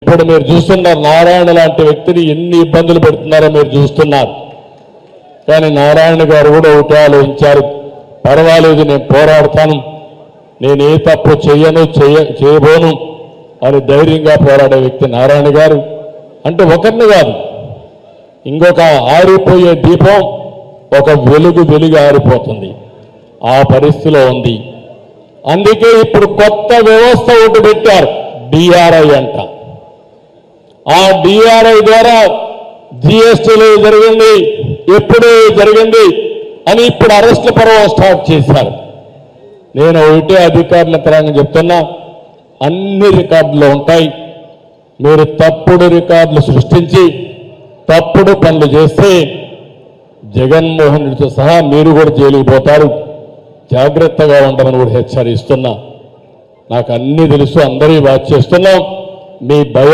ఇప్పుడు మీరు చూస్తున్నారు నారాయణ లాంటి వ్యక్తిని ఎన్ని ఇబ్బందులు పెడుతున్నారో మీరు చూస్తున్నారు. కానీ నారాయణ గారు కూడా ఒకటి ఆలోచించారు, పర్వాలేదు నేను పోరాడతాను, నేను ఏ తప్పు చేయబోను అని ధైర్యంగా పోరాడే వ్యక్తి నారాయణ గారు. అంటే ఒకరిని కాదు, ఇంకొక ఆరిపోయే దీపం ఒక వెలుగు ఆరిపోతుంది, ఆ పరిస్థితిలో ఉంది. అందుకే ఇప్పుడు కొత్త వ్యవస్థ ఒకటి పెట్టారు, డిఆర్ఐ అంట. ఆ డిఆర్ఐ ద్వారా జిఎస్టీలో జరిగింది, ఎప్పుడు జరిగింది అని ఇప్పుడు అరెస్టుల పర్వం స్టార్ట్ చేశారు. నేను ఒకటే అధికారుల తరంగా చెప్తున్నా, అన్ని రికార్డులు ఉంటాయి. మీరు తప్పుడు రికార్డులు సృష్టించి తప్పుడు పనులు చేస్తే జగన్మోహన్ రెడ్డితో సహా మీరు కూడా జైలుకు పోతారు. జాగ్రత్తగా ఉండమని కూడా హెచ్చరిస్తున్నా. నాకు అన్నీ తెలుసు, అందరి వాచ్ చేస్తున్నాం. మీ భయం